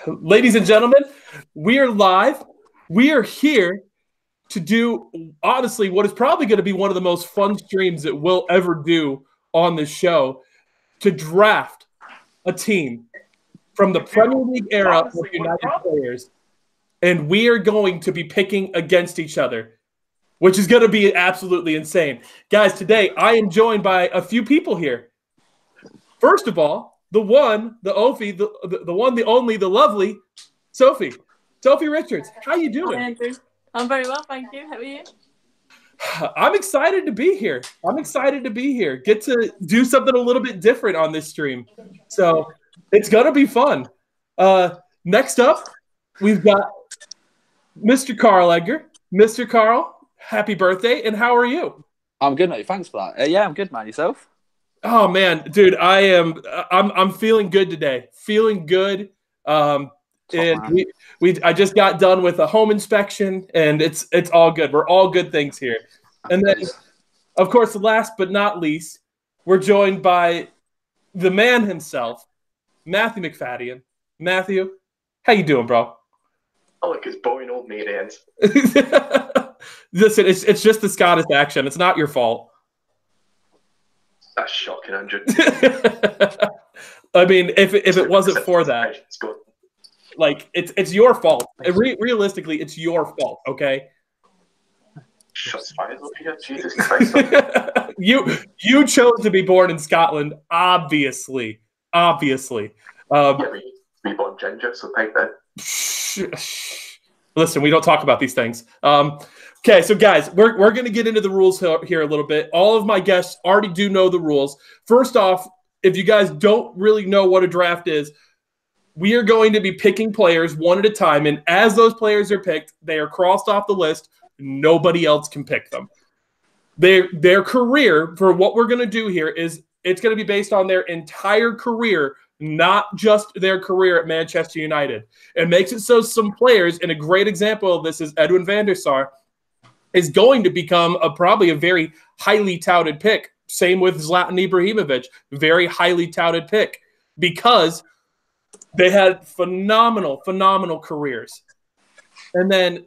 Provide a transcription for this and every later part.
Ladies and gentlemen, we are live. We are here to do, honestly, what is probably going to be one of the most fun streams that we'll ever do on this show, to draft a team from the Premier League era of United players. And we are going to be picking against each other, which is going to be absolutely insane. Guys, today I am joined by a few people here. First of all, the one, the Ophi, the one, the only, the lovely Sophie. Sophie Richards, how you doing? Hi, Andrew. I'm very well, thank you. How are you? I'm excited to be here. Get to do something a little bit different on this stream. So it's going to be fun. Next up, we've got Mr. Carl Edgar. Mr. Carl, happy birthday, and how are you? I'm good, mate. Thanks for that. Yeah, I'm good, man. Yourself? Oh man, dude, I'm feeling good today. Feeling good. And I just got done with a home inspection, and it's all good. We're all good things here. And then, of course, last but not least, we're joined by the man himself, Matthew McFadden. Matthew, how you doing, bro? I like his boring old mate ends. Listen, it's just the Scottish accent. It's not your fault. That's shocking, Andrew. I mean, if it wasn't for that, like it's your fault. Realistically, it's your fault. Okay. Shots fired over here. Jesus Christ. You chose to be born in Scotland, obviously. Yeah, we born ginger, so take that. Listen, we don't talk about these things. Okay, so guys, we're going to get into the rules here a little bit. All of my guests already do know the rules. First off, if you guys don't really know what a draft is, we are going to be picking players one at a time, and as those players are picked, they are crossed off the list. Nobody else can pick them. Their career, for what we're going to do here, is it's going to be based on their entire career, not just their career at Manchester United. It makes it so some players, and a great example of this is Edwin van der Sar, is going to become probably a very highly touted pick. Same with Zlatan Ibrahimovic, very highly touted pick, because they had phenomenal careers. And then,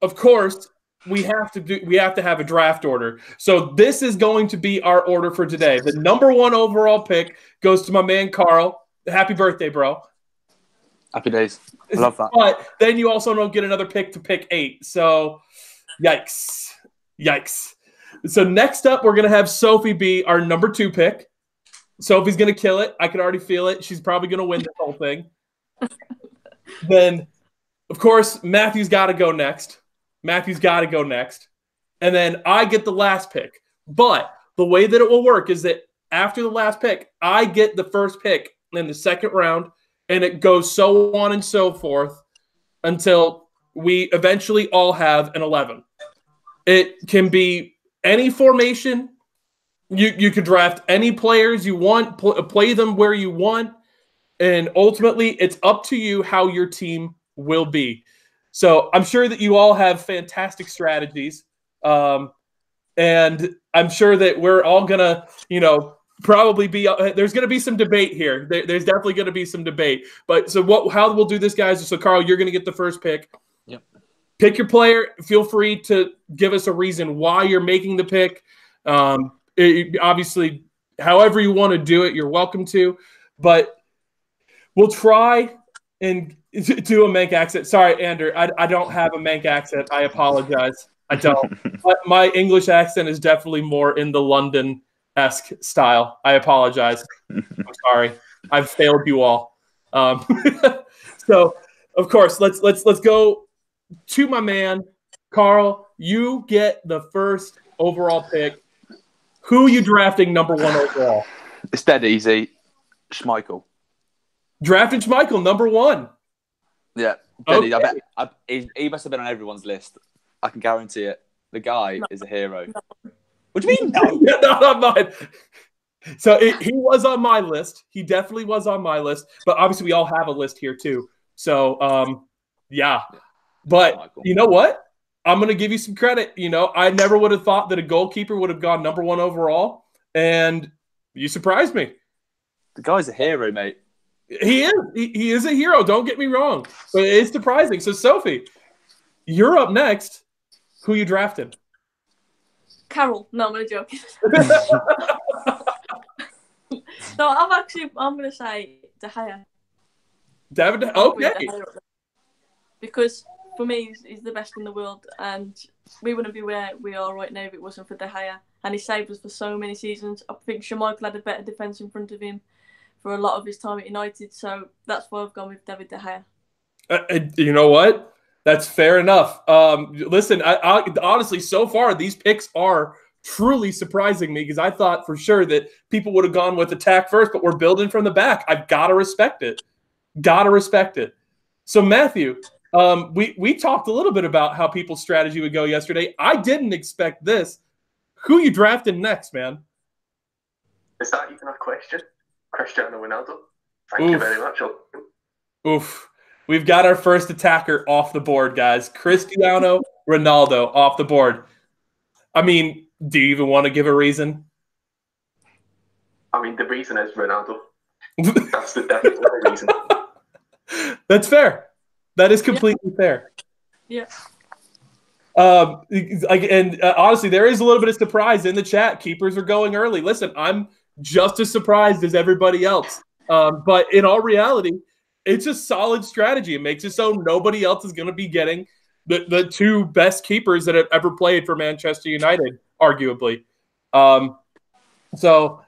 of course, we have to have a draft order. So this is going to be our order for today. The number one overall pick goes to my man Carl. Happy birthday, bro. Happy days. I love that. But then you also don't get another pick to pick 8. So yikes. So next up, we're going to have Sophie be our number 2 pick. Sophie's going to kill it. I can already feel it. She's probably going to win this whole thing. Then, of course, Matthew's got to go next. And then I get the last pick. But the way that it will work is that after the last pick, I get the first pick in the second round, and it goes so on and so forth until we eventually all have an 11. It can be any formation. You could draft any players you want, play them where you want, and ultimately it's up to you how your team will be. So I'm sure that you all have fantastic strategies, and I'm sure that we're all going to, probably be there's going to be some debate here. There's definitely going to be some debate. But so how we'll do this, guys, so Carl, you're going to get the first pick. Yep. Pick your player. Feel free to give us a reason why you're making the pick. Obviously, however you want to do it, you're welcome to. But we'll try and do a Manc accent. Sorry, Andrew, I don't have a Manc accent. I apologize. I don't. But my English accent is definitely more in the London-esque style. I apologize. I'm sorry. I've failed you all. So, of course, let's go to my man, Carl. You get the first overall pick. Who are you drafting number 1 overall? It's dead easy. Schmeichel. Drafting Schmeichel, number 1. Yeah. Okay. I bet he must have been on everyone's list. I can guarantee it. The guy is a hero. What do you mean? No? Yeah, not on mine. So he was on my list. He definitely was on my list. But obviously we all have a list here too. So, yeah. But you know what? I'm going to give you some credit. I never would have thought that a goalkeeper would have gone number 1 overall. And you surprised me. The guy's a hero, mate. He is. He is a hero. Don't get me wrong. But it's surprising. So, Sophie, you're up next. Who you drafting? Carol. No, I'm only joking. No, I'm going to say De Gea. David. Okay. De Gea, because for me, he's the best in the world, and we wouldn't be where we are right now if it wasn't for De Gea. And he saved us for so many seasons. I think Schmeichel had a better defence in front of him for a lot of his time at United, so that's why I've gone with David De Gea. You know what? That's fair enough. Listen, I honestly, so far, these picks are truly surprising me because I thought for sure that people would have gone with attack first, but we're building from the back. I've got to respect it. Got to respect it. So, Matthew, we talked a little bit about how people's strategy would go yesterday. I didn't expect this. Who you drafting next, man? Is that even a question? Cristiano Ronaldo. Thank you very much. Oof. We've got our first attacker off the board, guys. Cristiano Ronaldo off the board. I mean, do you even want to give a reason? I mean, the reason is Ronaldo. That's definitely the reason. That's fair. That is completely fair. Yeah. Honestly, there is a little bit of surprise in the chat. Keepers are going early. Listen, I'm just as surprised as everybody else. But in all reality, it's a solid strategy. It makes it so nobody else is going to be getting the two best keepers that have ever played for Manchester United, arguably. So,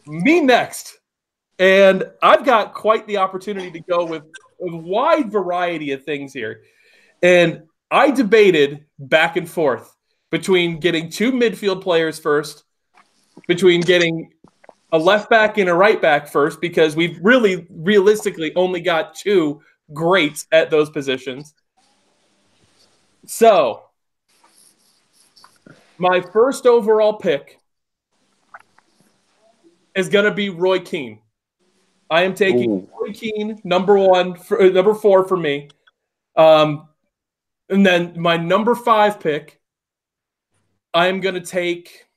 me next. And I've got quite the opportunity to go with a wide variety of things here. And I debated back and forth between getting two midfield players first, between getting a left back and a right back first, because we've really realistically only got two greats at those positions. So, my first overall pick is going to be Roy Keane. I am taking Roy Keane, number 4 for me. And then my number 5 pick, I am going to take –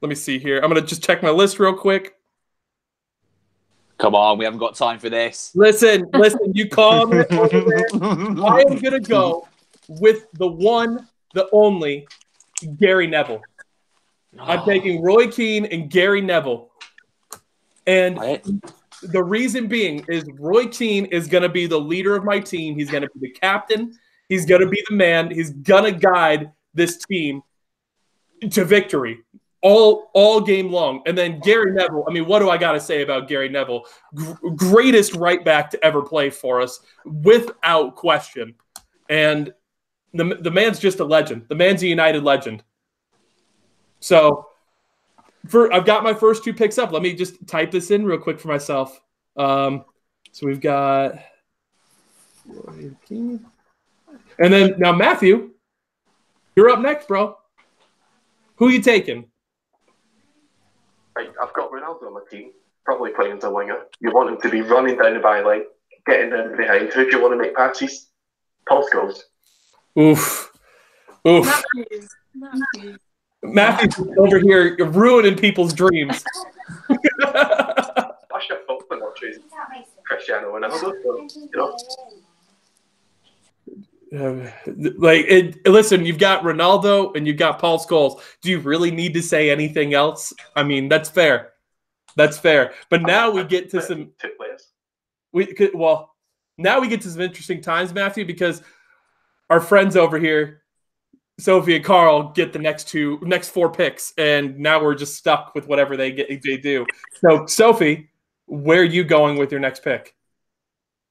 let me see here. I'm going to just check my list real quick. Come on, we haven't got time for this. Listen, you calm it over there. I am going to go with the one, the only, Gary Neville. I'm taking Roy Keane and Gary Neville. And the reason being is Roy Keane is going to be the leader of my team. He's going to be the captain. He's going to be the man. He's going to guide this team to victory all game long. And then Gary Neville, I mean, what do I got to say about Gary Neville? Greatest right back to ever play for us, without question. And the man's just a legend. The man's a United legend. So I've got my first 2 picks up. Let me just type this in real quick for myself. So we've got Roy Keane. And then now, Matthew, you're up next, bro. Who you taking? Right, I've got Ronaldo on my team, probably playing as a winger. You want him to be running down the byline, getting in behind. Who do you want to make passes? Paul Scholes. Oof. Matthew's over here ruining people's dreams. That's your fault for not choosing Cristiano Ronaldo. Listen, you've got Ronaldo and you've got Paul Scholes. Do you really need to say anything else? I mean, that's fair. That's fair. But now we get to some. Now we get to some interesting times, Matthew, because our friends over here, Sophie and Carl, get the next 4 picks, and now we're just stuck with whatever they do. So, Sophie, where are you going with your next pick?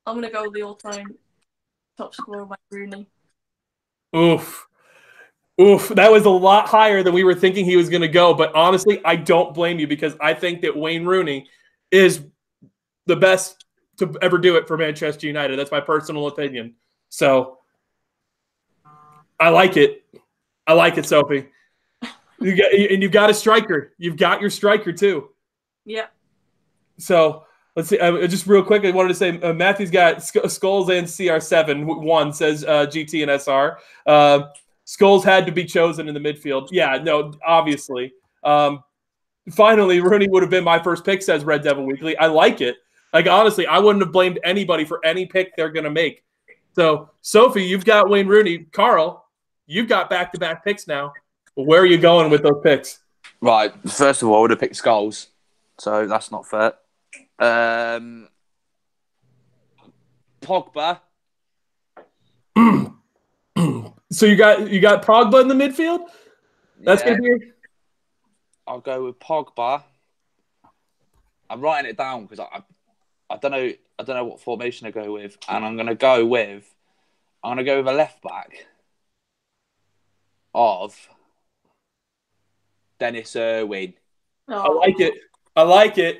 I'm gonna go with the all-time top scorer, Wayne Rooney. Oof. That was a lot higher than we were thinking he was going to go. But honestly, I don't blame you, because I think that Wayne Rooney is the best to ever do it for Manchester United. That's my personal opinion. So I like it. Sophie. You've got a striker. You've got your striker too. Yeah. So let's see. Just real quick, I wanted to say Matthew's got Scholes and CR7. One says GT and SR. Scholes had to be chosen in the midfield. Yeah, no, obviously. Finally, Rooney would have been my first pick, says Red Devil Weekly. I like it. Like, honestly, I wouldn't have blamed anybody for any pick they're going to make. So, Sophie, you've got Wayne Rooney. Carl, you've got back-to-back picks now. Where are you going with those picks? Right. First of all, I would have picked Scholes, so that's not fair. Pogba. So you got Pogba in the midfield? That's Yeah. going to be... I'll go with Pogba. I'm writing it down because I don't know what formation to go with, and I'm gonna go with a left back of Dennis Irwin. Oh. I like it.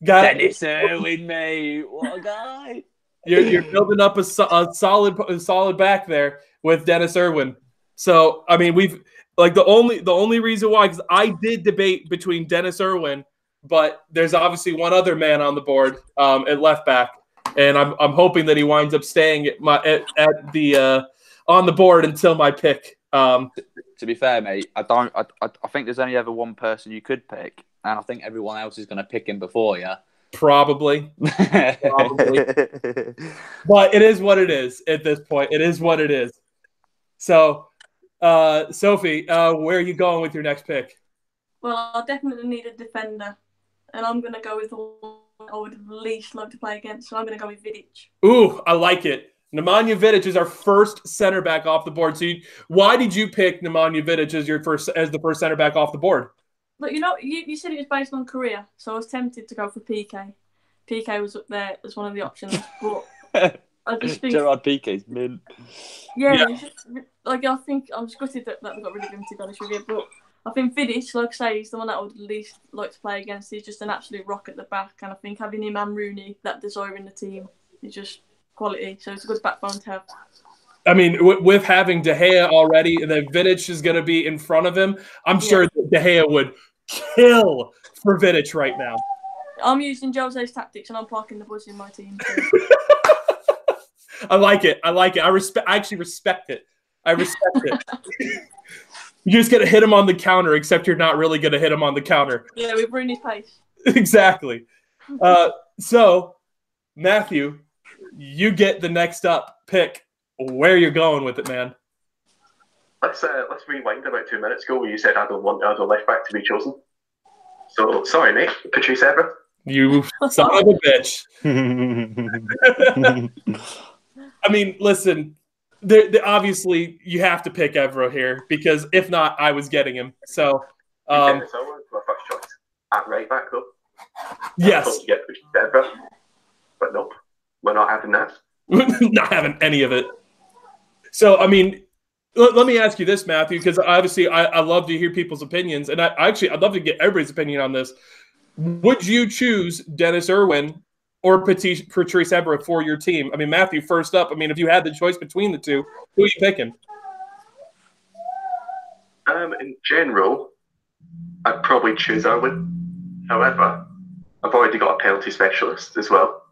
Dennis Irwin, mate, what a guy! You're building up a solid back there with Dennis Irwin. So I mean, we've like the only reason why, because I did debate between Dennis Irwin, but there's obviously one other man on the board at left back, and I'm hoping that he winds up staying on the board until my pick. To be fair, mate, I think there's only ever one person you could pick, and I think everyone else is going to pick him before you. Probably. But it is what it is at this point. It is what it is. So, Sophie, where are you going with your next pick? Well, I definitely need a defender, and I'm going to go with the one I would least like to play against, so I'm going to go with Vidic. Ooh, I like it. Nemanja Vidic is our first center back off the board. So why did you pick Nemanja Vidic as the first center back off the board? But you said it was based on career, so I was tempted to go for PK. PK was up there as one of the options, but I just think Gerard Piqué's mint. Yeah. I think I'm gutted that we got rid of him, to be honest with you. But I think Vidic, like I say, is the one that I would least like to play against. He's just an absolute rock at the back, and I think having him and Rooney, that desire in the team, is just quality. So it's a good backbone to have. I mean, with having De Gea already, and then Vidic is going to be in front of him, I'm sure that De Gea would kill for Vidic right now. I'm using Jose's tactics, and I'm parking the bus in my team. So. I like it. I actually respect it. I respect it. You're just going to hit him on the counter, except you're not really going to hit him on the counter. Yeah, with Rooney's pace. Exactly. So, Matthew, you get the next up pick. Where you're going with it, man? Let's rewind about 2 minutes ago where you said I don't want other left back to be chosen. So, sorry, mate. Patrice Evra. You son of a bitch. I mean, listen, obviously you have to pick Evra here because if not, I was getting him. So, Dennis Irwin was my first choice at right back, though. Yes. I thought you get Patrice Evra, but nope, we're not having that. Not having any of it. So, I mean, let me ask you this, Matthew, because obviously I love to hear people's opinions, and I'd love to get everybody's opinion on this. Would you choose Dennis Irwin or Patrice Evra for your team? I mean, Matthew, first up, I mean, if you had the choice between the two, who are you picking? In general, I'd probably choose Irwin. However, I've already got a penalty specialist as well.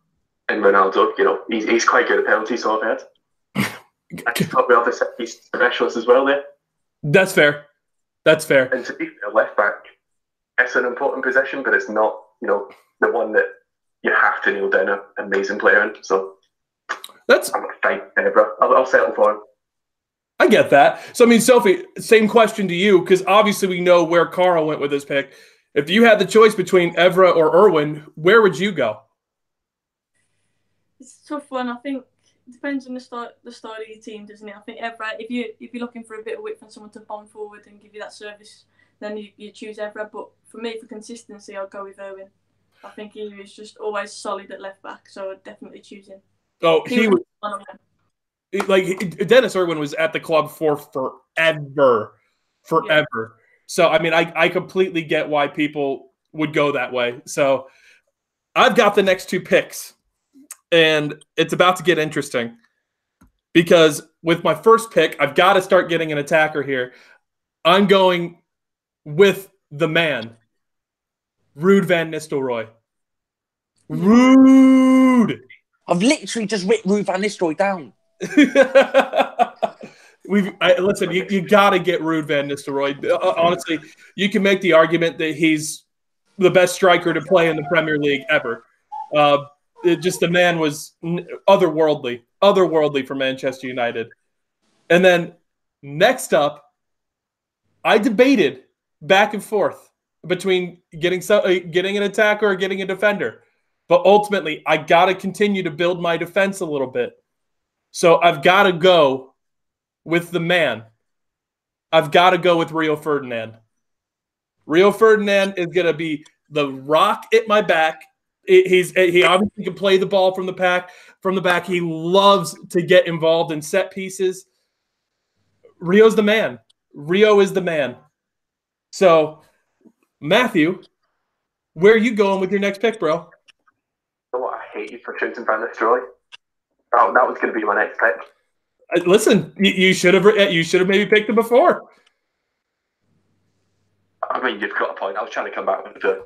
And Ronaldo, he's quite good at penalties, so I've had. I could probably have the set piece specialist as well there. That's fair. And to be a left back, it's an important position, but it's not, the one that you have to nail down an amazing player in. So I'm a fine Evra. I'll settle for him. I get that. So, I mean, Sophie, same question to you, because obviously we know where Carl went with his pick. If you had the choice between Evra or Irwin, where would you go? It's a tough one. I think it depends on the start of your team, doesn't it? I think Evra, if you're looking for a bit of width and someone to bomb forward and give you that service, then you choose Evra. But for me, for consistency, I'll go with Irwin. I think he was just always solid at left back, so I'd definitely choose him. Oh, he was like Dennis Irwin was at the club for forever. Yeah. So I mean, I completely get why people would go that way. So I've got the next two picks. And it's about to get interesting because with my first pick, I've got to start getting an attacker here. I'm going with the man, Ruud van Nistelrooy. Ruud! I've literally just written Ruud van Nistelrooy down. Listen, you got to get Ruud van Nistelrooy. Honestly, you can make the argument that he's the best striker to play in the Premier League ever. The man was otherworldly for Manchester United. And then next up, I debated back and forth between getting an attacker or getting a defender. But ultimately, I got to continue to build my defense a little bit. So I've got to go with the man. I've got to go with Rio Ferdinand. Rio Ferdinand is going to be the rock at my back. He obviously can play the ball from the back. He loves to get involved in set pieces. Rio's the man. Rio is the man. So, Matthew, where are you going with your next pick, bro? Oh, I hate you for choosing Van Nistelrooy. Oh, that was going to be my next pick. Listen, you should have maybe picked him before. I mean, you've got a point. I was trying to come back with a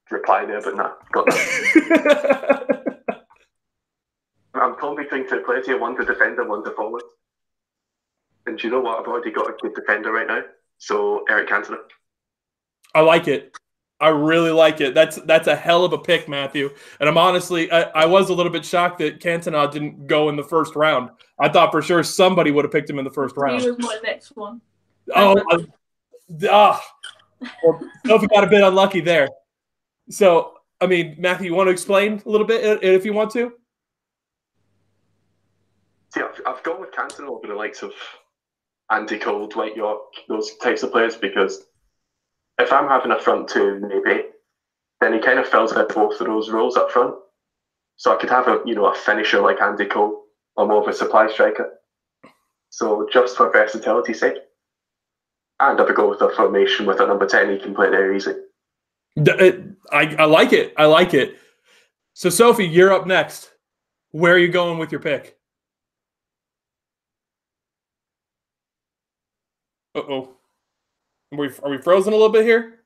reply there, but no, got that. I'm torn between two players here. One's a defender, one's a forward. And do you know what? I've already got a good defender right now. So, Eric Cantona. I like it. I really like it. That's a hell of a pick, Matthew. And I'm honestly, I was a little bit shocked that Cantona didn't go in the first round. I thought for sure somebody would have picked him in the first round. He was my next one. Well, Sophie got a bit unlucky there. So, I mean, Matthew, you want to explain a little bit if you want to? See, I've gone with Cantona over the likes of Andy Cole, Dwight York, those types of players, because if I'm having a front two, maybe, then he kind of fills out both of those roles up front. So I could have a finisher like Andy Cole or more of a supply striker. So just for versatility's sake. And I would go with a formation with a number 10. He can play there easy. I like it. I like it. So, Sophie, you're up next. Where are you going with your pick? Uh-oh. Are we frozen a little bit here?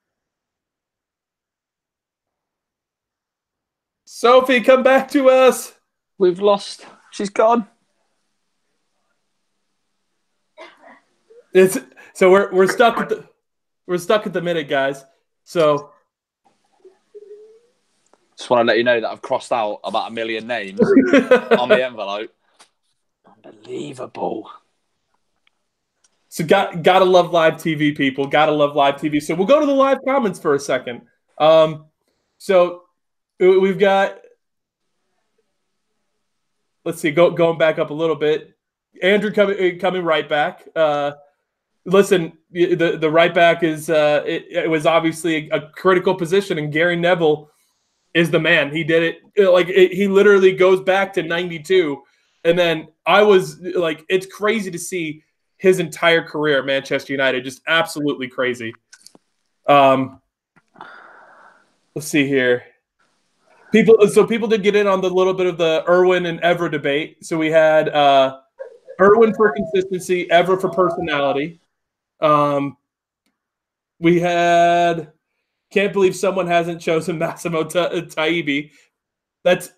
Sophie, come back to us. We've lost. She's gone. So we're stuck at the minute, guys. So just want to let you know that I've crossed out about 1 million names on the envelope. Unbelievable. So gotta love live TV, people. Gotta love live TV. So we'll go to the live comments for a second. So we've got, let's see, going back up a little bit. Andrew coming right back. Listen, the right back is it was obviously a critical position, and Gary Neville is the man. He did it he literally goes back to 92, and then I was like, it's crazy to see his entire career at Manchester United, just absolutely crazy. Let's see here. People did get in on the little bit of the Irwin and Evra debate. So we had Irwin for consistency, Evra for personality. We had, can't believe someone hasn't chosen Massimo Taibi. That's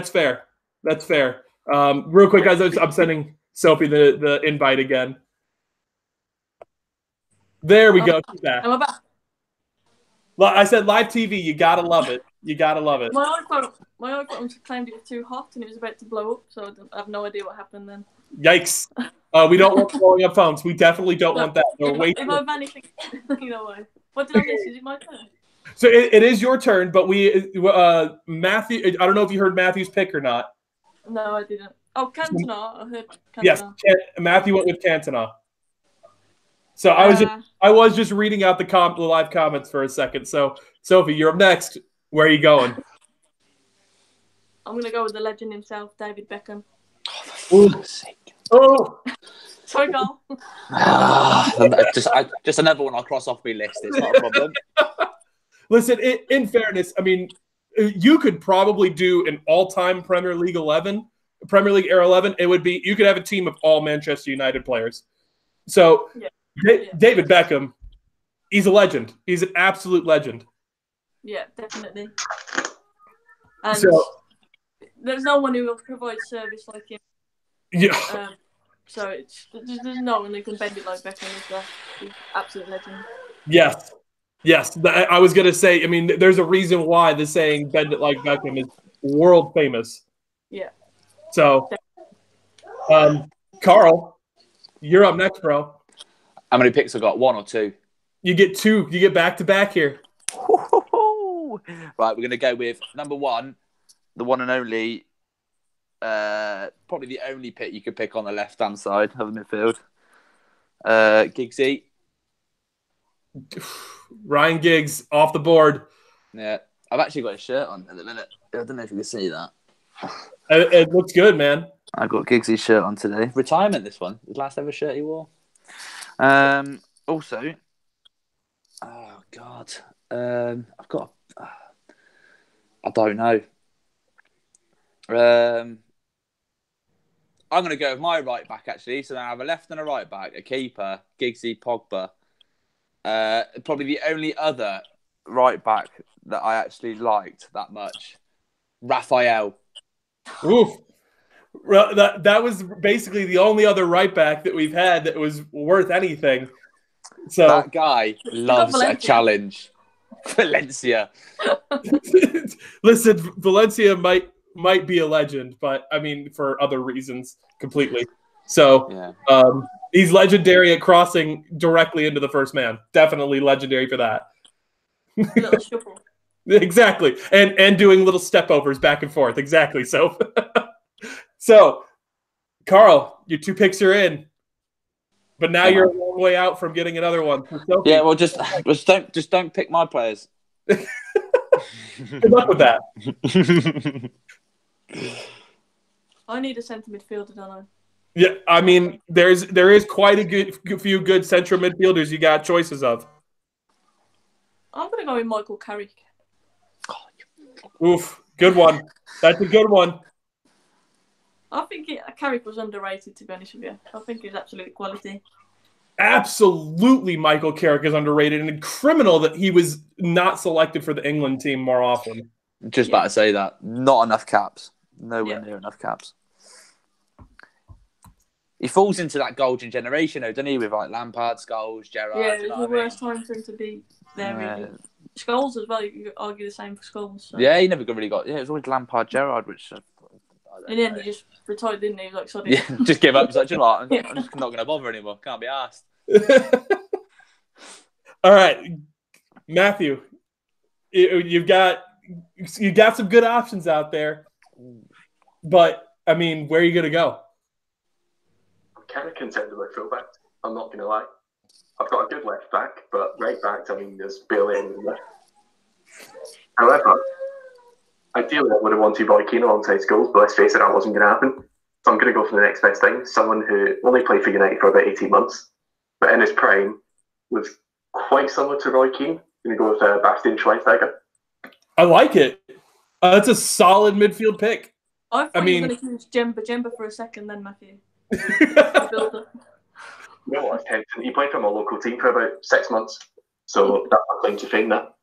fair. That's fair. Real quick, guys, I'm sending Sophie the invite again. There we go. I'm about. Well, I said live TV. You gotta love it. You gotta love it. My iPhone claimed it was too hot and it was about to blow up, so I have no idea what happened then. Yikes! We don't want blowing up phones. We definitely don't want that. If I have anything, what did I miss? Is it my turn? So it is your turn, but Matthew. I don't know if you heard Matthew's pick or not. No, I didn't. Oh, Cantona. I heard Cantona. Yes, Matthew went with Cantona. So I was just reading out the live comments for a second. So Sophie, you're up next. Where are you going? I'm gonna go with the legend himself, David Beckham. Oh, for fuck's sake! Oh, sorry, Carl. Just another one I'll cross off my list. It's not a problem. Listen, in fairness, I mean, you could probably do an all-time Premier League era 11. It would be, you could have a team of all Manchester United players. So David Beckham, he's a legend. He's an absolute legend. Yeah, definitely. And so there's no one who will provide service like him. Yeah. So there's no one who can bend it like Beckham. He's absolute legend. Yes. I was going to say, I mean, there's a reason why the saying "bend it like Beckham" is world famous. Yeah. So, Carl, you're up next, bro. How many picks I got? 1 or 2? You get 2. You get back to back here. Right, we're going to go with number 1, the one and only, probably the only pick you could pick on the left-hand side of the midfield. Giggsy. Ryan Giggs off the board. Yeah, I've actually got a shirt on at the minute. I don't know if you can see that. It looks good, man. I got Giggsy's shirt on today. Retirement, this one. The last ever shirt he wore. Also, oh God, I've got. I don't know. I'm going to go with my right back actually. So I have a left and a right back, a keeper, Giggsy, Pogba. Probably the only other right back that I actually liked that much, Raphael. Oof. That was basically the only other right back that we've had that was worth anything. So that guy loves a challenge. Valencia. Listen, Valencia might be a legend, but I mean for other reasons completely. So yeah. He's legendary at crossing directly into the first man. Definitely legendary for that. Little shuffle. Exactly. And doing little step overs back and forth. Exactly. So so Carl, your 2 picks are in. But now you're a long way out from getting another one. Yeah, well just don't pick my players. Good luck with that. I need a centre midfielder, don't I? Yeah, I mean, there is quite a few good central midfielders you got choices of. I'm going to go with Michael Carrick. Oof, good one. That's a good one. I think Carrick was underrated, to be honest with you. I think he's absolute quality. Absolutely, Michael Carrick is underrated, and criminal that he was not selected for the England team more often. Just about to say that. Not enough caps. Nowhere near enough caps. He falls into that golden generation, though, doesn't he? With like Lampard, Scholes, Gerrard. Yeah, it's the worst time for him to be there. Really. Scholes as well. You could argue the same for Scholes. So. Yeah, he never really got. Yeah, it was always Lampard, Gerrard, which. In the end, he just retired, didn't he? Like, sorry. Yeah, just give up. He's like, you know what? I'm just not going to bother anymore. Can't be asked. All right, Matthew, you've got some good options out there, but I mean, where are you going to go? I'm kind of content with my fullback. I'm not going to lie. I've got a good left back, but right back, I mean, there's barely anything there. However, ideally, I would have wanted Roy Keane alongside Scholes, but let's face it, that wasn't going to happen. So I'm going to go for the next best thing. Someone who only played for United for about 18 months, but in his prime was quite similar to Roy Keane. I'm going to go with Bastian Schweinsteiger. I like it. That's a solid midfield pick. I mean, you were going to choose Jemba for a second, then Matthew. No, that's tempting. He played for my local team for about 6 months, so that's my claim to fame now.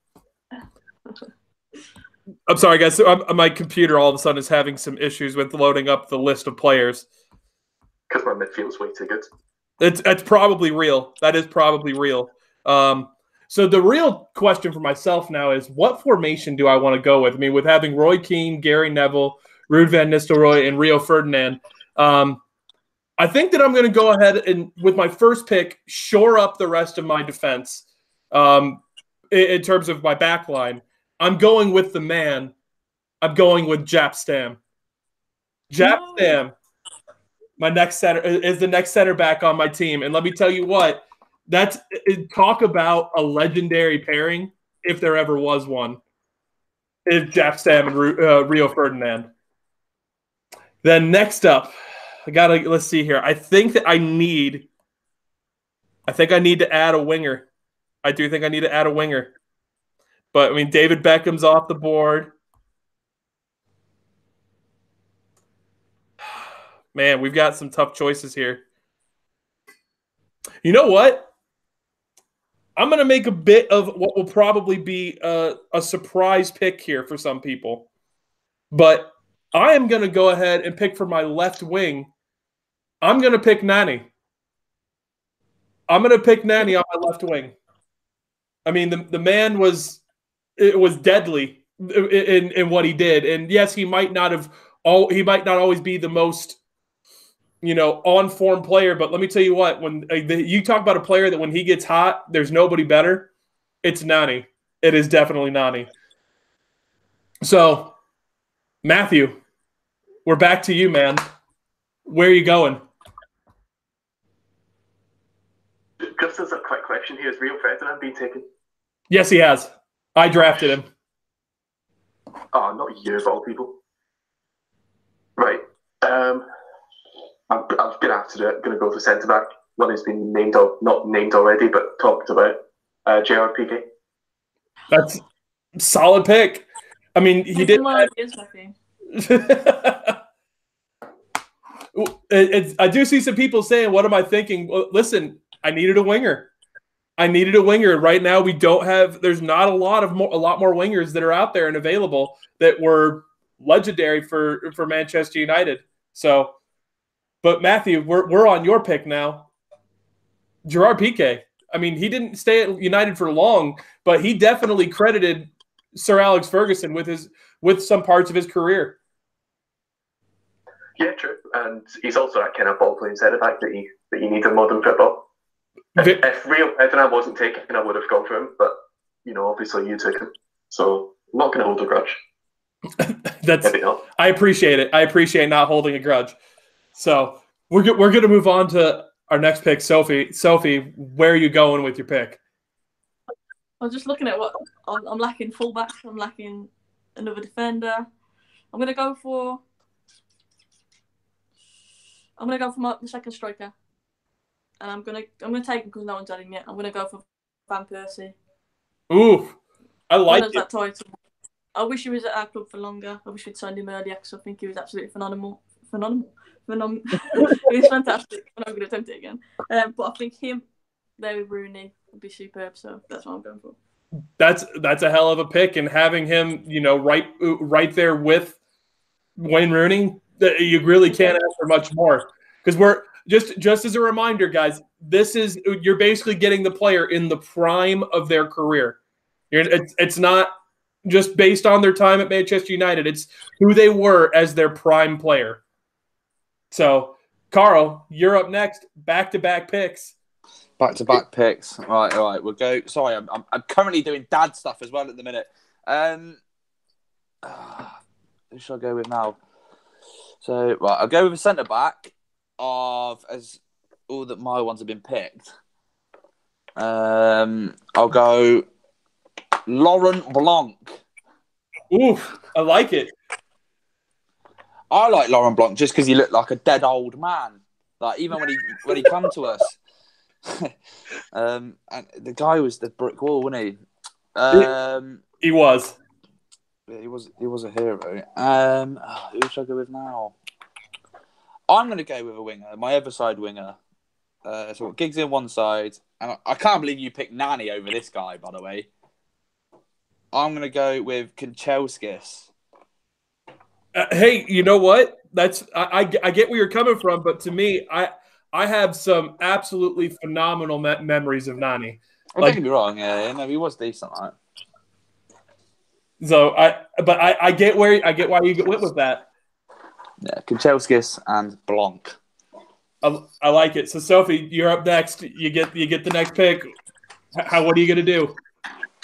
I'm sorry, guys. So my computer all of a sudden is having some issues with loading up the list of players. Because my midfield's way too good. It's probably real. That is probably real. So the real question for myself now is, what formation do I want to go with? I mean, with having Roy Keane, Gary Neville, Ruud van Nistelrooy, and Rio Ferdinand, I think that I'm going to go ahead and, with my first pick, shore up the rest of my defense in terms of my back line. I'm going with the man. I'm going with Jaap Stam. Jaap Stam, my next center, is the next center back on my team. And let me tell you what, talk about a legendary pairing, if there ever was one, is Jaap Stam and Rio Ferdinand. Then next up, let's see here. I think I need to add a winger. I do think I need to add a winger. But, I mean, David Beckham's off the board. Man, we've got some tough choices here. You know what? I'm going to make a bit of what will probably be a surprise pick here for some people. But I am going to go ahead and pick for my left wing I'm going to pick Nani. I'm going to pick Nani on my left wing. I mean, the man was deadly in what he did, and yes, he might not always be the most on form player, but let me tell you what, when you talk about a player that when he gets hot, there's nobody better. It's Nani. It is definitely Nani. So, Matthew, we're back to you, man. Where are you going? Just as a quick question here, has Rio Ferdinand been taken? Yes, he has. I drafted him. Oh, not you of all people. Right. I'm gonna have to do it. Gonna go for centre back. One has been named, not named already, but talked about. JR Piqué. That's a solid pick. I mean, he did. I do see some people saying, "What am I thinking?" Well, listen, I needed a winger. Right now, we don't have. There's not a lot more wingers that are out there and available that were legendary for Manchester United. So, but Matthew, we're on your pick now. Gerard Piqué. I mean, he didn't stay at United for long, but he definitely credited Sir Alex Ferguson with some parts of his career. Yeah, true. And he's also that kind of ball playing centre back that you need in modern football. If Rio Ferdinand wasn't taken, I would have gone for him, but obviously you took him, so I'm not going to hold a grudge. Maybe not. I appreciate it. I appreciate not holding a grudge. So we're going to move on to our next pick, Sophie. Sophie, where are you going with your pick? I'm just looking at what I'm lacking. Fullback. I'm lacking another defender. I'm going to go for my second striker, and I'm gonna take him because no one's had him yet. I'm gonna go for Van Persie. Ooh, I like it. That title. I wish he was at our club for longer. I wish we'd signed him earlier because I think he was absolutely phenomenal. He was fantastic. I'm not going to attempt it again. But I think him there with Rooney would be superb. So that's what I'm going for. That's a hell of a pick, and having him, right there with Wayne Rooney, you really can't ask for much more. Because we're just as a reminder, guys, you're basically getting the player in the prime of their career. It's not just based on their time at Manchester United. It's who they were as their prime player. So, Carl, you're up next. Back-to-back picks. Back-to-back picks. All right. We'll go. Sorry, I'm currently doing dad stuff as well at the minute. Who should I go with now? So, right, I'll go with a centre-back as all that my ones have been picked. I'll go Laurent Blanc. Ooh, I like it. I like Laurent Blanc just because he looked like a dead old man. Like even when he come to us, and the guy was the brick wall, wasn't he? He was. He was a hero. Who should I go with now? I'm going to go with a winger, my other side winger. So Giggs in one side, and I can't believe you picked Nani over this guy. By the way, I'm going to go with Kanchelskis. Hey, you know what? I get where you're coming from, but to me, I have some absolutely phenomenal memories of Nani. Well, don't get me wrong, no, he was decent, right? So I get why you went with that. Yeah, Kanchelskis and Blanc. I like it. So Sophie, you're up next. You get the next pick. What are you gonna do?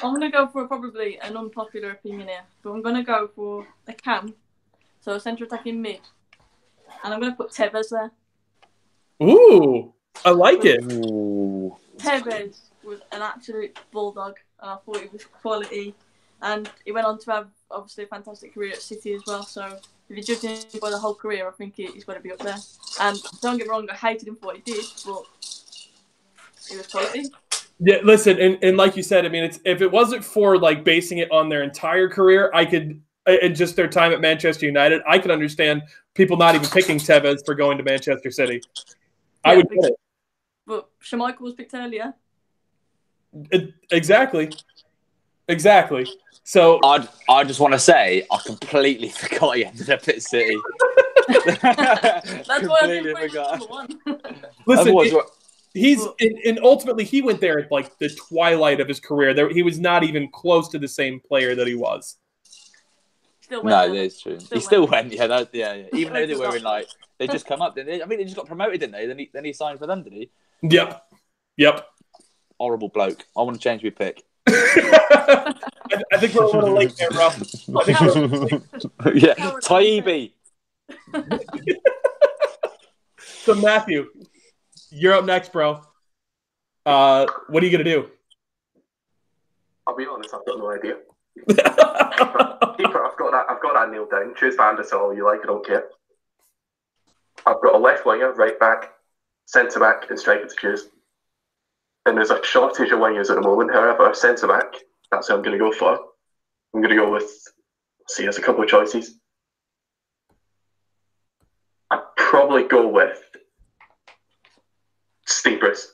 I'm gonna go for probably an unpopular opinion here, but I'm gonna go for a cam. So a centre attacking mid. And I'm going to put Tevez there. Ooh, I like it. Ooh. Tevez was an absolute bulldog. And I thought he was quality. And he went on to have, obviously, a fantastic career at City as well. So if you judge him by the whole career, I think he's got to be up there. And don't get me wrong, I hated him for what he did, but he was quality. Yeah, listen, and like you said, I mean, if it wasn't for like basing it on their entire career, and just their time at Manchester United, I could understand people not even picking Tevez for going to Manchester City. Yeah, I would get it. But Schmeichel was picked earlier. Exactly. So I just want to say I completely forgot he ended up at City. That's why I Completely didn't put him forgot. as number one. Listen, Otherwise, and ultimately he went there at like the twilight of his career. He was not even close to the same player that he was. Still went no, there. that's true. He still went. Yeah. Even though they were in like, they just come up, didn't they? I mean, they just got promoted, didn't they? Then he signed for them, did he? Yep. Horrible bloke. I want to change my pick. I think we're a little late there, bro. Yeah, Taibbi. So Matthew, you're up next, bro. What are you gonna do? I'll be honest, I've got no idea. Keeper, I've got that nailed down. Choose Van der Sar, you like, I don't care. I've got a left winger, right back, centre back, and striker to choose. And there's a shortage of wingers at the moment. However, centre back, that's who I'm going to go for. I'm going to go with. See, there's a couple of choices. I'd probably go with Steve Bruce.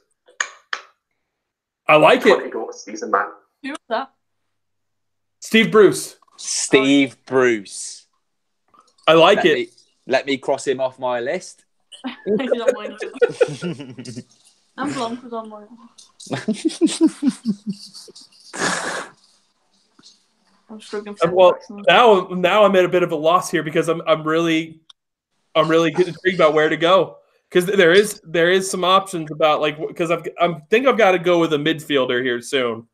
I like it. 20 goals, he's a man. Who was that? Steve Bruce. Steve Bruce. I like it. Let me cross him off my list. He's on mine. And Blanc was on mine. I'm struggling for Well, now I'm at a bit of a loss here because I'm really intrigued about where to go, because there is some options about, like, because I think I've got to go with a midfielder here soon.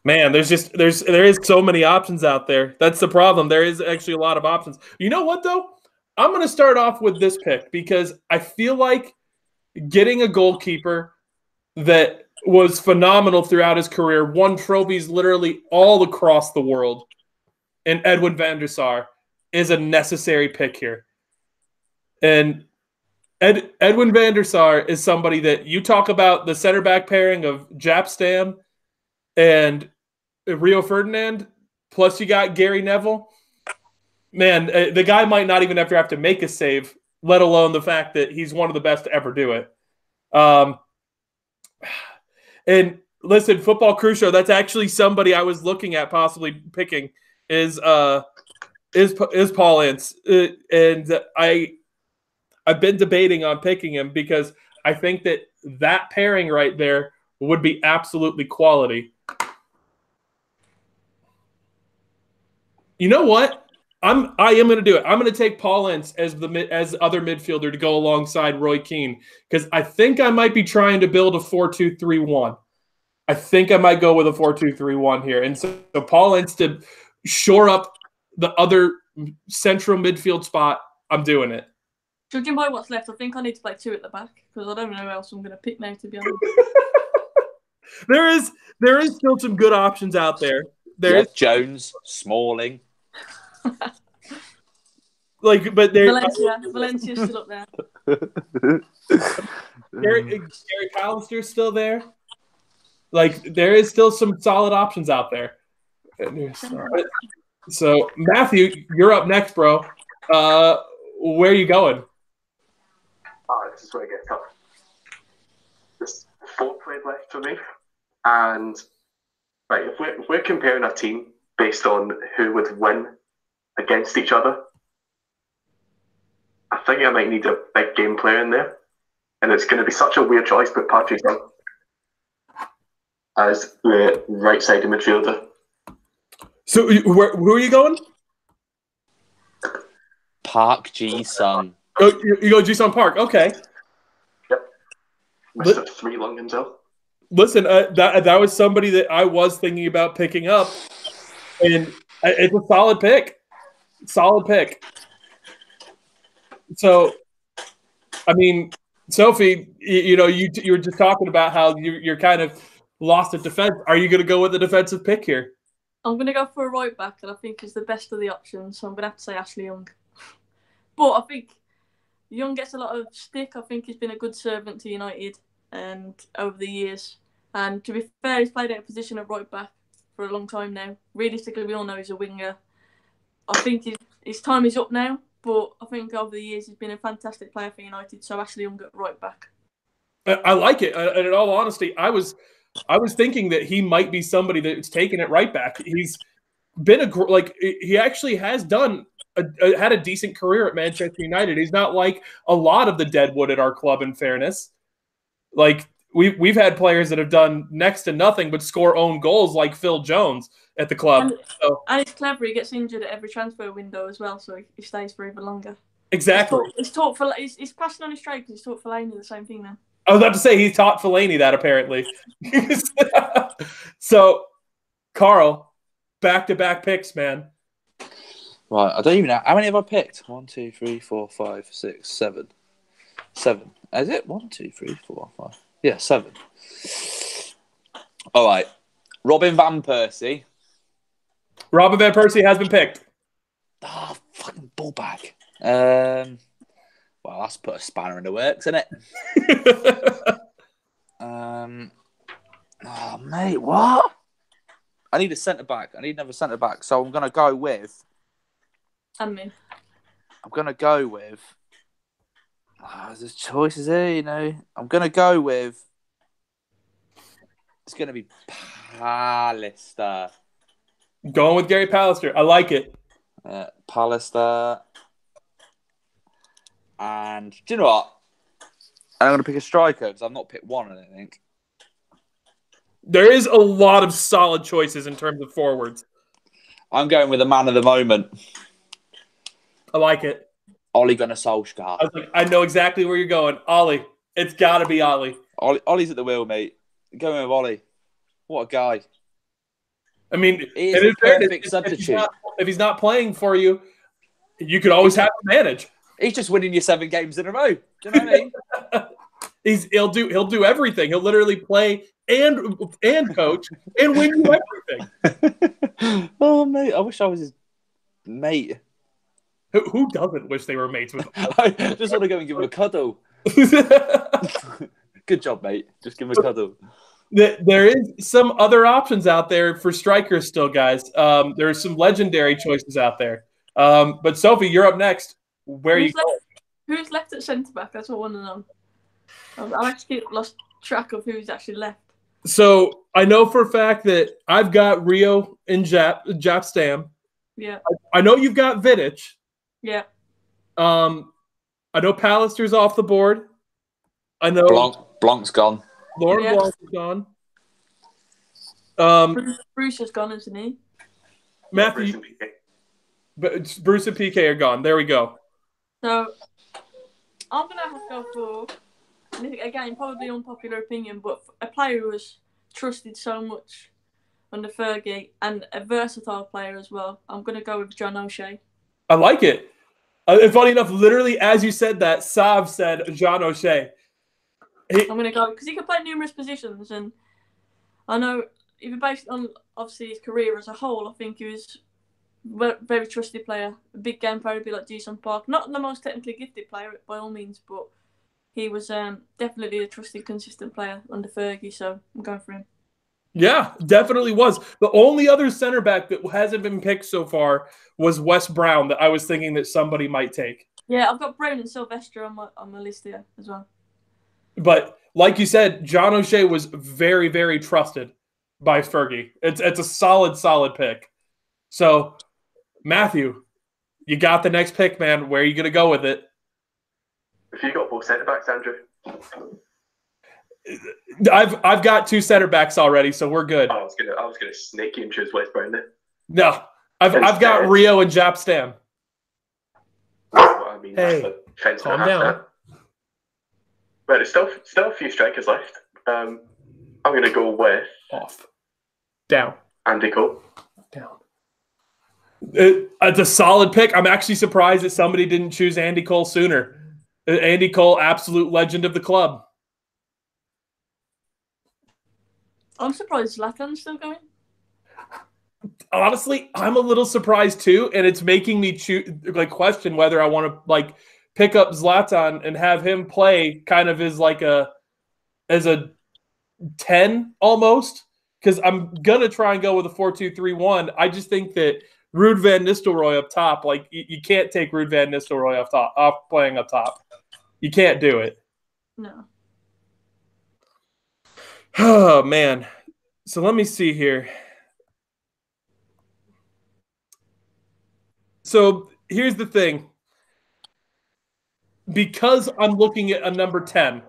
Man, there is so many options out there. That's the problem. There is actually a lot of options. You know what, though? I'm going to start off with this pick because I feel like getting a goalkeeper that was phenomenal throughout his career, won trophies literally all across the world, and Edwin van der Sar is a necessary pick here. And Edwin van der Sar is somebody that you talk about the center back pairing of Jaap Stam and Rio Ferdinand, plus you got Gary Neville. Man, the guy might not even have to make a save, let alone the fact that he's one of the best to ever do it. And listen, Football Crucial, that's actually somebody I was looking at possibly picking is Paul Ince. And I've been debating on picking him because I think that pairing right there would be absolutely quality. You know what? I am going to do it. I'm going to take Paul Ince as other midfielder to go alongside Roy Keane, because I think I might be trying to build a 4-2-3-1. I think I might go with a 4-2-3-1 here, and so Paul Ince to shore up the other central midfield spot. I'm doing it. Judging by what's left, I think I need to play two at the back because I don't know who else I'm going to pick now, to be honest. There is still some good options out there. There's Jones, Smalling. But Valencia's still up there. Gary Pallister's still there. Like, there is still some solid options out there. So Matthew, you're up next, bro. Where are you going? This is where it gets tough. There's 4 players left for me, and right, if we're comparing a team based on who would win against each other, I think I might need a big game player in there, and it's going to be such a weird choice, but Patrick Young as the right-sided midfielder. So who are you going? Park Ji-sung. Oh, you go Ji-sung Park. Okay. Yep. Mr. Three Lung himself. Listen, that was somebody that I was thinking about picking up, and it's a solid pick. Solid pick. So, I mean, Sophie, you were just talking about how you're kind of lost at defense. Are you going to go with the defensive pick here? I'm going to go for a right back, and I think is the best of the options. So I'm going to have to say Ashley Young. But I think Young gets a lot of stick. I think he's been a good servant to United and over the years. And to be fair, he's played out of position of right back for a long time now. Realistically, we all know he's a winger. I think his time is up now, but I think over the years he's been a fantastic player for United. So Ashley Young at right back. I like it. And in all honesty, I was thinking that he might be somebody that's taking it right back. He's been he actually has done had a decent career at Manchester United. He's not like a lot of the deadwood at our club, in fairness. Like we've had players that have done next to nothing but score own goals, like Phil Jones at the club. And it's clever. He gets injured at every transfer window as well, so he stays for even longer. Exactly. He's passing on his straight because he's taught Fellaini the same thing now. I was about to say he taught Fellaini that apparently. So, Carl, back-to-back picks, man. Right, I don't even know. How many have I picked? 1, 2, 3, 4, 5, 6, 7. 7. Is it? 1, 2, 3, 4, 5. Yeah, 7. All right. Robin Van Persie. Robin Van Persie has been picked. Oh, fucking ball bag. Well, that's put a spanner in the works, isn't it? Oh, mate, what? I need a centre back. I need another centre back. So I'm going to go with. And me. I'm going to go with. There's choices here, you know. I'm going to go with. It's going to be Pallister. Going with Gary Pallister. I like it. Pallister. And do you know what? I'm going to pick a striker because I've not picked one, I don't think. There is a lot of solid choices in terms of forwards. I'm going with a man of the moment. I like it. Ole Gunnar Solskjaer. I know exactly where you're going. Ollie. It's got to be Ollie. Ollie's at the wheel, mate. Going with Ollie. What a guy. I mean, he is a perfect substitute. If he's not playing for you, you could always have to manage. He's just winning you 7 games in a row. Do you know what I mean? He'll do everything. He'll literally play and coach and win you everything. Oh, mate, I wish I was his mate. Who doesn't wish they were mates with him? I just want to go and give him a cuddle. Good job, mate. Just give him a cuddle. There is some other options out there for strikers still, guys. There are some legendary choices out there. But Sophie, you're up next. Who's left at centre back? That's what I want to know. I've actually lost track of who's actually left. So I know for a fact that I've got Rio and Jap Stam. Yeah. I know you've got Vidic. Yeah. I know Pallister's off the board. I know Blanc's gone. Laurent Blanc is gone. Bruce is gone, isn't he? Matthew, but Bruce and PK are gone. There we go. So I'm gonna have to go for, again, probably unpopular opinion, but a player who was trusted so much under Fergie and a versatile player as well. I'm gonna go with John O'Shea. I like it. And funny enough, literally as you said that, Sav said John O'Shea. I'm going to go because he can play numerous positions, and I know even based on obviously his career as a whole, I think he was a very trusted player, a big game player, a bit like Jason Park. Not the most technically gifted player by all means, but he was definitely a trusted, consistent player under Fergie. So I'm going for him. Yeah, definitely was. The only other center back that hasn't been picked so far was Wes Brown that I was thinking that somebody might take. Yeah, I've got Brown and Sylvester on my list here as well. But like you said, John O'Shea was very, very trusted by Fergie. It's a solid pick. So, Matthew, you got the next pick, man. Where are you going to go with it? Have you got both centre backs, Andrew? I've got 2 center backs already, so we're good. I was gonna sneak you and choose Wes Brown then. No, I've got Rio and Jap Stam. I mean, hey, calm down. But there's still a few strikers left. I'm going to go with down. Andy Cole. Down. It's a solid pick. I'm actually surprised that somebody didn't choose Andy Cole sooner. Andy Cole, absolute legend of the club. I'm surprised Zlatan's still going. Honestly, I'm a little surprised too, and it's making me question whether I want to pick up Zlatan and have him play kind of as a 10 almost, because I'm gonna try and go with a 4-2-3-1. I just think that Ruud van Nistelrooy up top, you can't take Ruud van Nistelrooy off playing up top. You can't do it. No. Oh, man. So let me see here. So here's the thing. Because I'm looking at a number 10,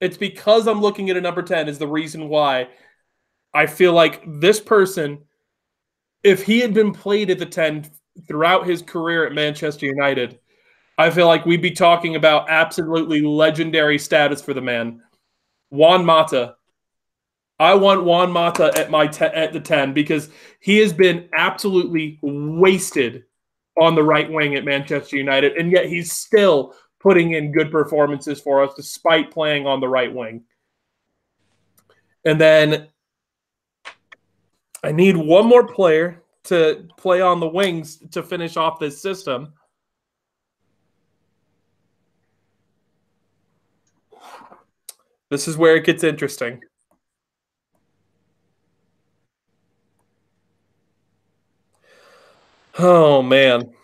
it's because I'm looking at a number 10 is the reason why I feel like this person, if he had been played at the 10 throughout his career at Manchester United, I feel like we'd be talking about absolutely legendary status for the man. Juan Mata. I want Juan Mata at the 10 because he has been absolutely wasted on the right wing at Manchester United, and yet he's still putting in good performances for us despite playing on the right wing. And then I need one more player to play on the wings to finish off this system. This is where it gets interesting. Oh, man.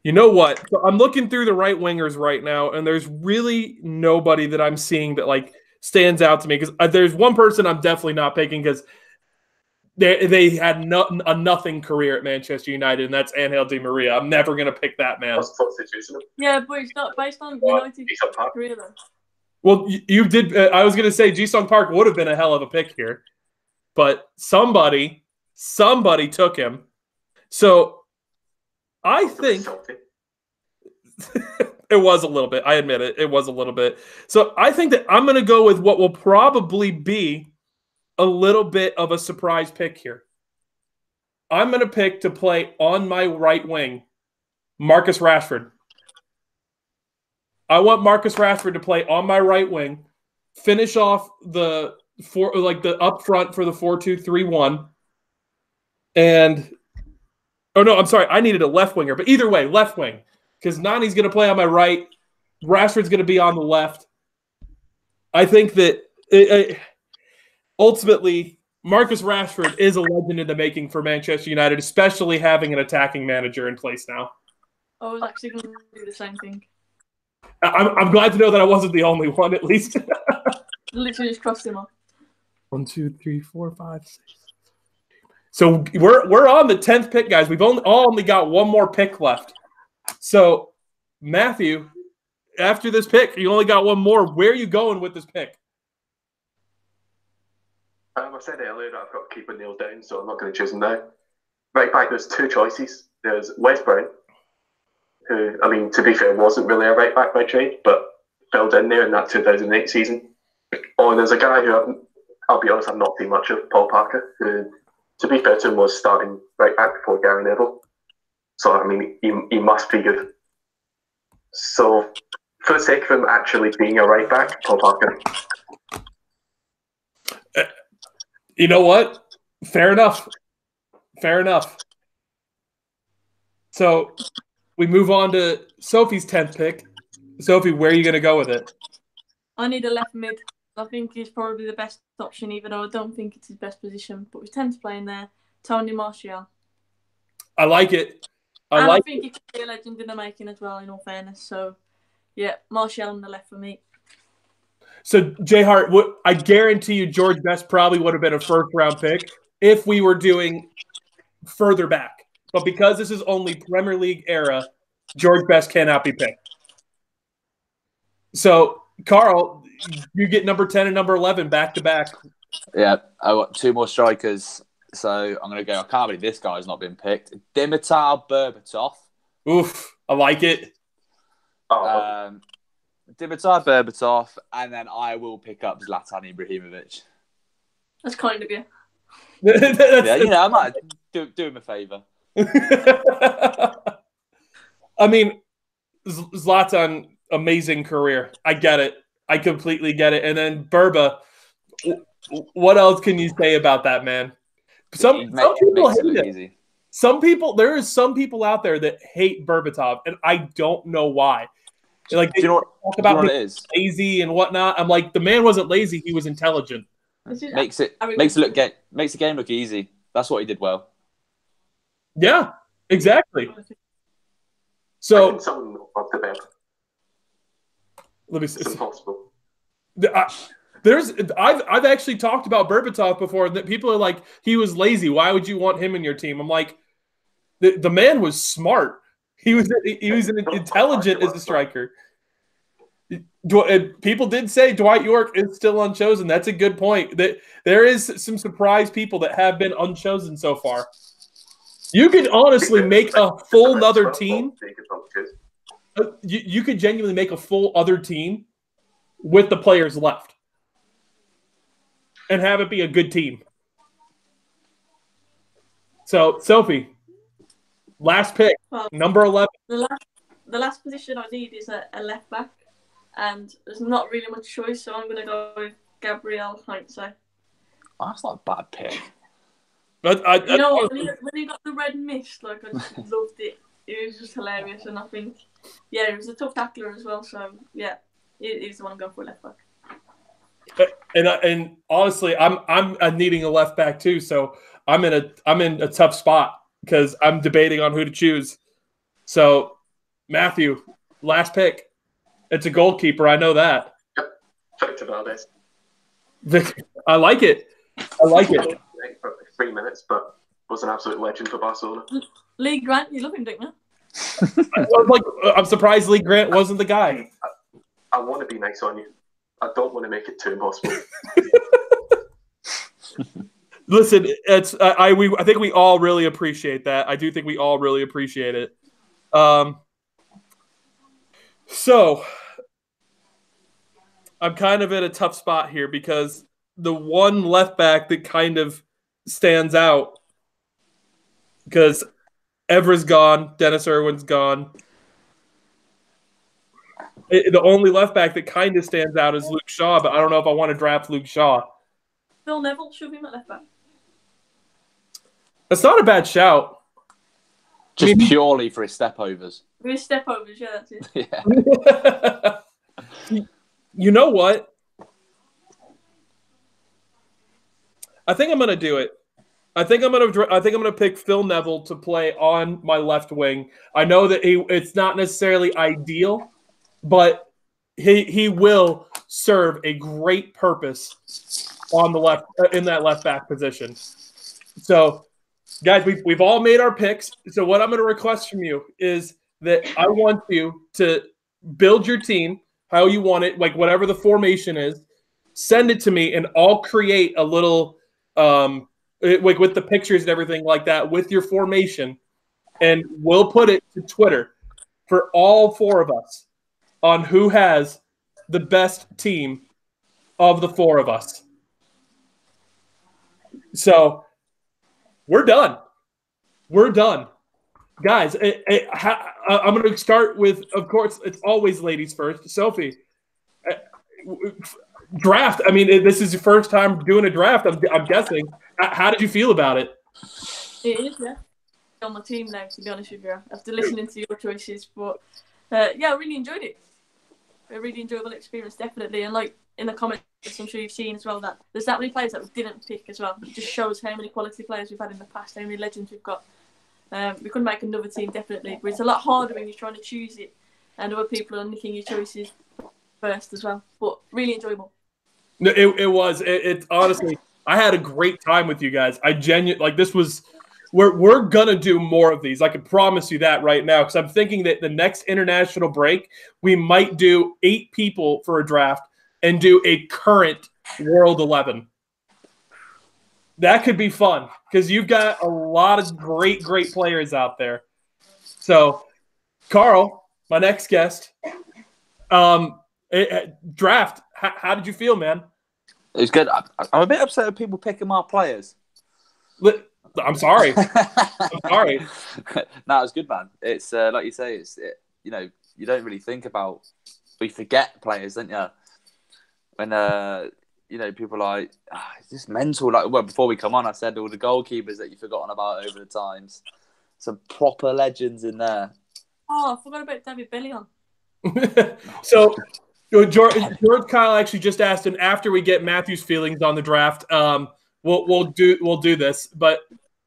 You know what? So I'm looking through the right wingers right now, and there's really nobody that I'm seeing that like stands out to me. Because there's one person I'm definitely not picking because they had a nothing career at Manchester United, and that's Angel Di Maria. I'm never going to pick that man. Yeah, but it's not based on United career though. Well, you did. I was going to say Ji-sung Park would have been a hell of a pick here, but somebody took him. So I think it was a little bit. I admit it. It was a little bit. So I think that I'm going to go with what will probably be a little bit of a surprise pick here. I'm going to pick to play on my right wing, Marcus Rashford. I want Marcus Rashford to play on my right wing, finish off the up front for the 4-2-3-1, and oh no, I'm sorry, I needed a left winger, but either way, left wing, because Nani's going to play on my right, Rashford's going to be on the left. I think that ultimately Marcus Rashford is a legend in the making for Manchester United, especially having an attacking manager in place now. I was actually going to do the same thing. I'm glad to know that I wasn't the only one, at least. Literally just crossed him off. 1, 2, 3, 4, 5, 6. So we're on the 10th pick, guys. We've only got one more pick left. So Matthew, after this pick, you only got one more. Where are you going with this pick? I said earlier that I've got to keep it nailed down, so I'm not going to choose him now. Right back, there's two choices. There's Wes Brown, who, I mean, to be fair, wasn't really a right back by trade, but filled in there in that 2008 season. Or there's a guy who I'll be honest, I've not seen much of, Paul Parker, who, to be fair to him, was starting right back before Gary Neville. So, I mean, he must be good. So, for the sake of him actually being a right back, Paul Parker. You know what? Fair enough. Fair enough. So, we move on to Sophie's 10th pick. Sophie, where are you going to go with it? I need a left mid. I think he's probably the best option, even though I don't think it's his best position. But with 10th playing there, Tony Martial. I like it. I think he could be a legend in the making as well, in all fairness. So, yeah, Martial on the left for me. So, Jay Hart, I guarantee you George Best probably would have been a first-round pick if we were doing further back. But because this is only Premier League era, George Best cannot be picked. So, Carl, you get number 10 and number 11 back-to-back. Yeah, I got two more strikers. So I'm going to go, I can't believe this guy's not been picked. Dimitar Berbatov. Oof, I like it. Dimitar Berbatov, and then I will pick up Zlatan Ibrahimovic. That's kind of you. Yeah, you know, I might do him a favour. I mean, Zlatan, amazing career. I get it. I completely get it. And then Berba, what else can you say about that man? Some people hate it. Easy. There is some people out there that hate Berbatov, and I don't know why. Like, they talk about him lazy and whatnot. I'm like, the man wasn't lazy; he was intelligent. Makes the game look easy. That's what he did well. Yeah, exactly. So, Let me It's see. impossible. I've actually talked about Berbatov before. That people are like, he was lazy. Why would you want him in your team? I'm like, the man was smart. He was intelligent as a striker. People did say Dwight York is still unchosen. That's a good point. That there is some surprise people that have been unchosen so far. You could honestly make a full other team. You could genuinely make a full other team with the players left and have it be a good team. So, Sophie, last pick, number 11. The last position I need is a left back, and there's not really much choice, so I'm going to go with Gabriel Heinze. Oh, that's not a bad pick. But you know what? When he got the red mist, like, I just loved it. It was just hilarious, and I think, yeah, he was a tough tackler as well. So yeah, he's the one I'm going for left back. And honestly, I'm needing a left back too. So I'm in a tough spot because I'm debating on who to choose. So Matthew, last pick. It's a goalkeeper. I know that. Victor Valdez. I like it. For 3 minutes, but was an absolute legend for Barcelona. Lee Grant, you love him, don't you? I'm surprised Lee Grant wasn't the guy. I want to be nice on you. I don't want to make it too impossible. Listen, I think we all really appreciate that. I do think we all really appreciate it. So I'm kind of in a tough spot here because the one left back that kind of stands out, because Evra's gone, Dennis Irwin's gone. The only left back that kind of stands out is Luke Shaw, but I don't know if I want to draft Luke Shaw. Phil Neville should be my left back. That's not a bad shout. Just purely for his stepovers. For his stepovers, yeah, that's it. Yeah. You know what? I think I'm going to do it. I think I'm going to pick Phil Neville to play on my left wing. I know that it's not necessarily ideal, but he will serve a great purpose on the left in that left back position. So, guys, we've all made our picks. So what I'm going to request from you is that I want you to build your team how you want it, like whatever the formation is. Send it to me, and I'll create a little with the pictures and everything like that with your formation, and we'll put it to Twitter for all four of us on who has the best team of the four of us. So we're done. Guys, I'm going to start with, of course, it's always ladies first. Sophie, draft. I mean, this is your first time doing a draft, I'm guessing. How did you feel about it? It is, yeah. On my team now, to be honest with you, after listening to your choices. But yeah, I really enjoyed it. A really enjoyable experience, definitely. And like in the comments, I'm sure you've seen as well that there's that many players that we didn't pick as well. It just shows how many quality players we've had in the past, how many legends we've got. We couldn't make another team, definitely. But it's a lot harder when you're trying to choose it and other people are nicking your choices first as well. But really enjoyable. No, it was. It honestly, I had a great time with you guys. I genuinely, like, this was, we're going to do more of these. I can promise you that right now, because I'm thinking that the next international break, we might do 8 people for a draft and do a current World 11. That could be fun, because you've got a lot of great players out there. So, Carl, my next guest, draft, how did you feel, man? It was good. I'm a bit upset with people picking our players. I'm sorry. I'm sorry. No, it was good, man. It's like you say, you don't really think about, or you forget players, don't you? When people are like, it's just mental. Like, well, before we come on, I said all the goalkeepers that you've forgotten about over the times. Some proper legends in there. Oh, I forgot about David Bellion. So, George Kyle actually just asked, and after we get Matthew's feelings on the draft, we'll do this. But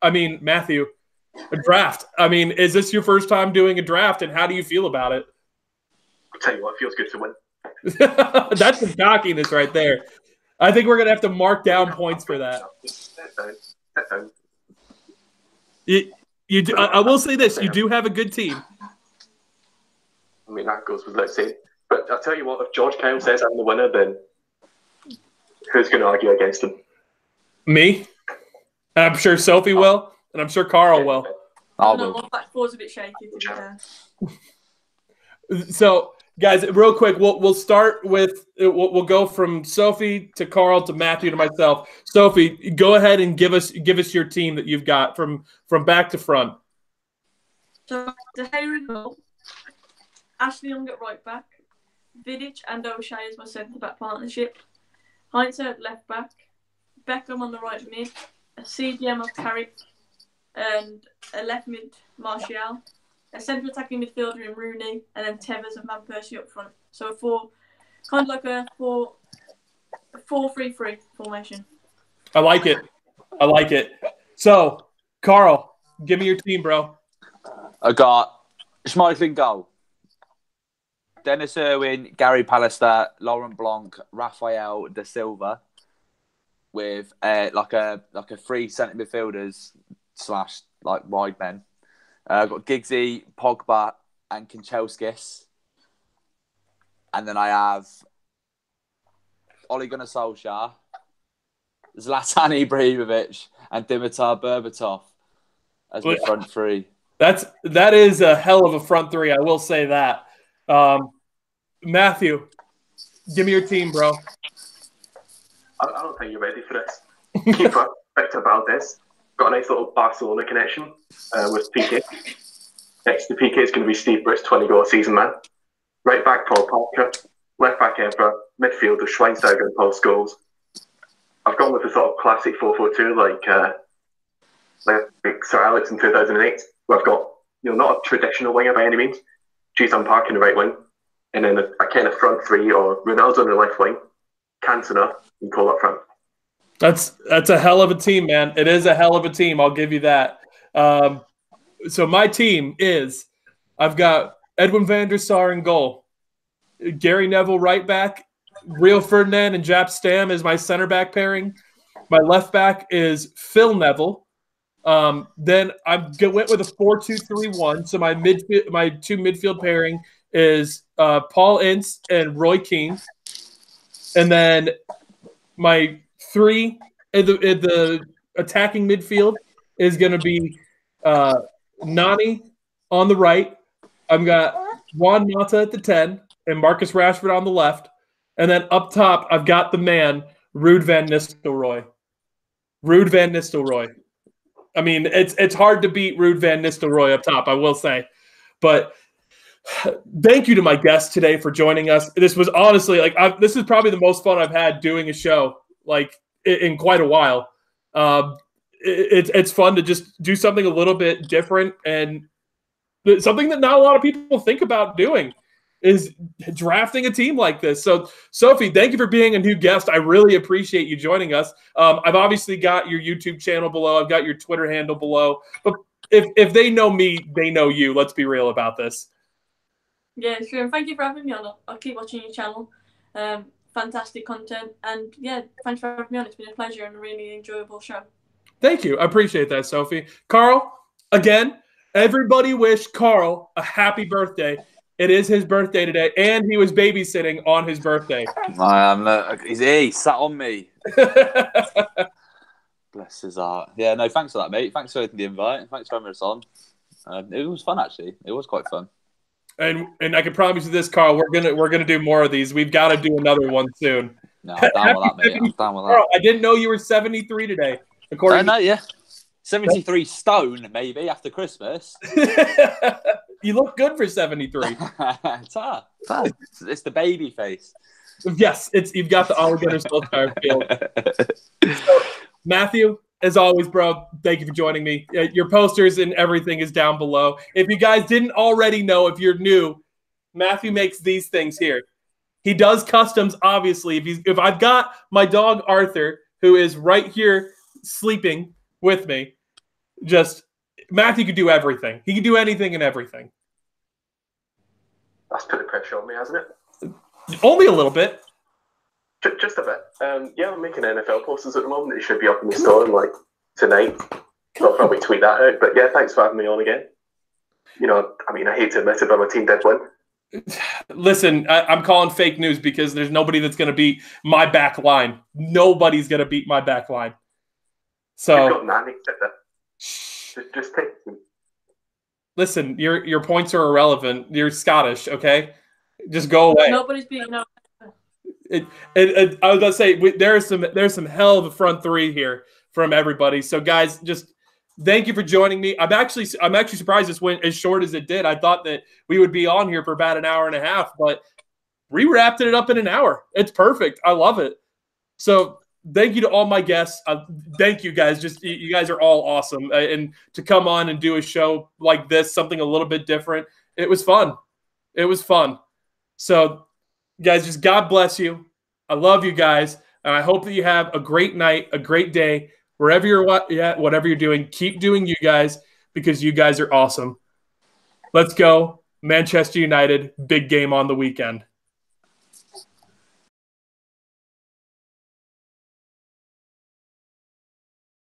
I mean, Matthew, a draft. I mean, is this your first time doing a draft, and how do you feel about it? I'll tell you what, it feels good to win. That's some cockiness right there. I think we're gonna have to mark down points for that. You do, I will say this: you do have a good team. I mean, that goes without saying. But I'll tell you what: if George Kyle says I'm the winner, then who's going to argue against him? Me. And I'm sure Sophie will, and I'm sure Carl will. My back four's a bit shaky. So, guys, real quick, we'll start with we'll go from Sophie to Carl to Matthew to myself. Sophie, go ahead and give us your team that you've got from back to front. So De Gea in goal, Ashley Young at right back, Vidic and O'Shea as my centre back partnership, Heinze at left back, Beckham on the right mid, a CDM of Carrick, and a left mid Martial. A central attacking midfielder in Rooney, and then Tevez and Van Persie up front. So kind of like a 4-3-3 formation. I like it. So, Carl, give me your team, bro. I got Schmeichel in goal, Dennis Irwin, Gary Pallister, Laurent Blanc, Rafael da Silva, with like a 3 centre midfielders / like wide men. I've got Giggsy, Pogba, and Kanchelskis. And then I have Ole Gunnar Solskjaer, Zlatan Ibrahimovic, and Dimitar Berbatov as my front three. That is a hell of a front three, I will say that. Matthew, give me your team, bro. I don't think you're ready for this. Keeper, Victor Valdez. Got a nice little Barcelona connection with PK. Next to PK is going to be Steve Bruce, 20-goal season man. Right back, Paul Parker. Left back, Evra. Midfielder, Schweinsteiger and Paul Scholes. I've gone with a sort of classic 4-4-2 like Sir Alex in 2008, where I've got not a traditional winger by any means. Ji-sung Park in the right wing. And then a kind of front three, or Ronaldo on the left wing, Cantona and Cole up front. That's a hell of a team, man. It is a hell of a team. I'll give you that. So my team is, I've got Edwin van der Sar in goal, Gary Neville right back, Rio Ferdinand and Jap Stam is my center back pairing. My left back is Phil Neville. Then I went with a 4-2-3-1. So my two midfield pairing is Paul Ince and Roy Keane, and then my 3 in the attacking midfield is going to be Nani on the right. I've got Juan Mata at the 10 and Marcus Rashford on the left. And then up top, I've got the man, Ruud van Nistelrooy. Ruud van Nistelrooy. I mean, it's hard to beat Ruud van Nistelrooy up top, I will say. But thank you to my guests today for joining us. This was honestly, this is probably the most fun I've had doing a show, in quite a while. It's fun to just do something a little bit different, and something that not a lot of people think about doing is drafting a team like this. So, Sophie, thank you for being a new guest. I really appreciate you joining us. I've obviously got your YouTube channel below. I've got your Twitter handle below. But if they know me, they know you. Let's be real about this. Yeah, sure. And thank you for having me on. I'll keep watching your channel. Fantastic content. And yeah, thanks for having me on. It's been a pleasure and a really enjoyable show. Thank you. I appreciate that, Sophie. Carl, again, everybody wish Carl a happy birthday. It is his birthday today, and he was babysitting on his birthday. He's here. He sat on me. Bless his heart. Yeah, no, thanks for that, mate. Thanks for the invite. Thanks for having us on. It was fun, actually. It was quite fun. And I can promise you this, Carl. We're gonna do more of these. We've got to do another one soon. No, I'm down with that, mate. I'm down with that. Carl, I didn't know you were 73 today. Yeah. 73 stone, maybe, after Christmas. You look good for 73. It's the baby face. Yes, you've got the Ole Gunnar Solskjaer feel. So, Matthew, as always, bro, thank you for joining me. Your posters and everything is down below. If you guys didn't already know, if you're new, Matthew makes these things here. He does customs, obviously. If I've got my dog Arthur, who is right here sleeping with me, Matthew could do everything. He can do anything and everything. That's put the pressure on me, hasn't it? Only a little bit. Just a bit. Yeah, I'm making NFL posters at the moment. It should be up in the store like tonight. So I'll probably tweet that out. But yeah, thanks for having me on again. You know, I mean, I hate to admit it, but my team did win. Listen, I'm calling fake news because there's nobody that's going to beat my back line. Nobody's going to beat my back line. So You've got Manny at that. Just take them. Listen, your points are irrelevant. You're Scottish, okay? Just go away. Nobody's beating us. I was going to say there's some hell of a front three here from everybody. So guys, just thank you for joining me. I'm actually surprised this went as short as it did. I thought that we would be on here for about an hour and a half, but we wrapped it up in an hour. It's perfect. I love it. So thank you to all my guests. Thank you guys. You guys are all awesome. And to come on and do a show like this, something a little bit different, it was fun. It was fun. So guys, just God bless you. I love you guys. And I hope that you have a great night, a great day. Wherever you're at, whatever you're doing, keep doing you guys because you guys are awesome. Let's go. Manchester United, big game on the weekend.